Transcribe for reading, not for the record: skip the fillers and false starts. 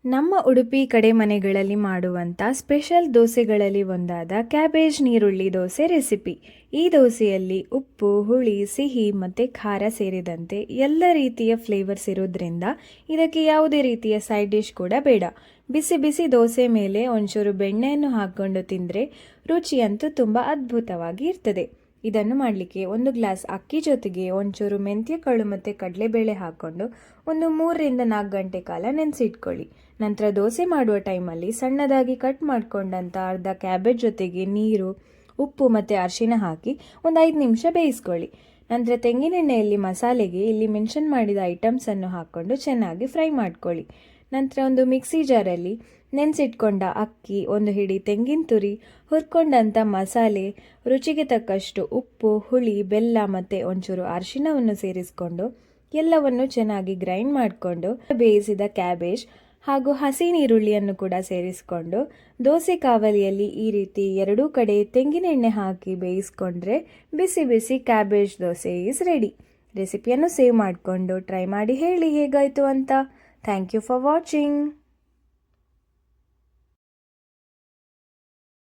ನಮ್ಮ ಉಡುಪಿ ಕಡೆ ಮನೆಗಳಲ್ಲಿ ಮಾಡುವಂಥ ಸ್ಪೆಷಲ್ ದೋಸೆಗಳಲ್ಲಿ ಒಂದಾದ ಕ್ಯಾಬೇಜ್ ನೀರುಳ್ಳಿ ದೋಸೆ ರೆಸಿಪಿ. ಈ ದೋಸೆಯಲ್ಲಿ ಉಪ್ಪು, ಹುಳಿ, ಸಿಹಿ ಮತ್ತು ಖಾರ ಸೇರಿದಂತೆ ಎಲ್ಲ ರೀತಿಯ ಫ್ಲೇವರ್ಸ್ ಇರೋದ್ರಿಂದ ಇದಕ್ಕೆ ಯಾವುದೇ ರೀತಿಯ ಸೈಡ್ ಡಿಶ್ ಕೂಡ ಬೇಡ. ಬಿಸಿ ಬಿಸಿ ದೋಸೆ ಮೇಲೆ ಒಂಚೂರು ಬೆಣ್ಣೆಯನ್ನು ಹಾಕ್ಕೊಂಡು ತಿಂದರೆ ರುಚಿಯಂತೂ ತುಂಬ ಅದ್ಭುತವಾಗಿ ಇರ್ತದೆ. ಇದನ್ನು ಮಾಡಲಿಕ್ಕೆ 1 ಗ್ಲಾಸ್ ಅಕ್ಕಿ ಜೊತೆಗೆ ಒಂಚೂರು ಮೆಂತ್ಯ ಕಾಳು ಮತ್ತು ಕಡಲೆಬೇಳೆ ಹಾಕ್ಕೊಂಡು ಒಂದು 3ರಿಂದ 4 ಗಂಟೆ ಕಾಲ ನೆನೆಸಿಟ್ಕೊಳ್ಳಿ. ನಂತರ ದೋಸೆ ಮಾಡುವ ಟೈಮಲ್ಲಿ ಸಣ್ಣದಾಗಿ ಕಟ್ ಮಾಡ್ಕೊಂಡಂಥ ಅರ್ಧ ಕ್ಯಾಬೇಜ್ ಜೊತೆಗೆ ನೀರು, ಉಪ್ಪು ಮತ್ತು ಅರಿಶಿನ ಹಾಕಿ ಒಂದು 5 ನಿಮಿಷ ಬೇಯಿಸ್ಕೊಳ್ಳಿ. ನಂತರ ತೆಂಗಿನೆಣ್ಣೆಯಲ್ಲಿ ಮಸಾಲೆಗೆ ಇಲ್ಲಿ ಮೆನ್ಷನ್ ಮಾಡಿದ ಐಟಮ್ಸನ್ನು ಹಾಕ್ಕೊಂಡು ಚೆನ್ನಾಗಿ ಫ್ರೈ ಮಾಡ್ಕೊಳ್ಳಿ. ನಂತರ ಒಂದು ಮಿಕ್ಸಿ ಜಾರಲ್ಲಿ ನೆನೆಸಿಟ್ಕೊಂಡ ಅಕ್ಕಿ, ಒಂದು ಹಿಡಿ ತೆಂಗಿನ ತುರಿ, ಹುರ್ಕೊಂಡಂಥ ಮಸಾಲೆ, ರುಚಿಗೆ ತಕ್ಕಷ್ಟು ಉಪ್ಪು, ಹುಳಿ, ಬೆಲ್ಲ ಮತ್ತು ಒಂಚೂರು ಅರಿಶಿನವನ್ನು ಸೇರಿಸ್ಕೊಂಡು ಎಲ್ಲವನ್ನು ಚೆನ್ನಾಗಿ ಗ್ರೈಂಡ್ ಮಾಡಿಕೊಂಡು ಬೇಯಿಸಿದ ಕ್ಯಾಬೇಜ್ ಹಾಗೂ ಹಸಿ ನೀರುಳ್ಳಿಯನ್ನು ಕೂಡ ಸೇರಿಸ್ಕೊಂಡು ದೋಸೆ ಕಾವಲಿಯಲ್ಲಿ ಈ ರೀತಿ ಎರಡೂ ಕಡೆ ತೆಂಗಿನೆಣ್ಣೆ ಹಾಕಿ ಬೇಯಿಸ್ಕೊಂಡ್ರೆ ಬಿಸಿ ಬಿಸಿ ಕ್ಯಾಬೇಜ್ ದೋಸೆ ಈಸ್ ರೆಡಿ. ರೆಸಿಪಿಯನ್ನು ಸೇವ್ ಮಾಡಿಕೊಂಡು ಟ್ರೈ ಮಾಡಿ ಹೇಳಿ ಹೇಗಾಯಿತು ಅಂತ. Thank you for watching.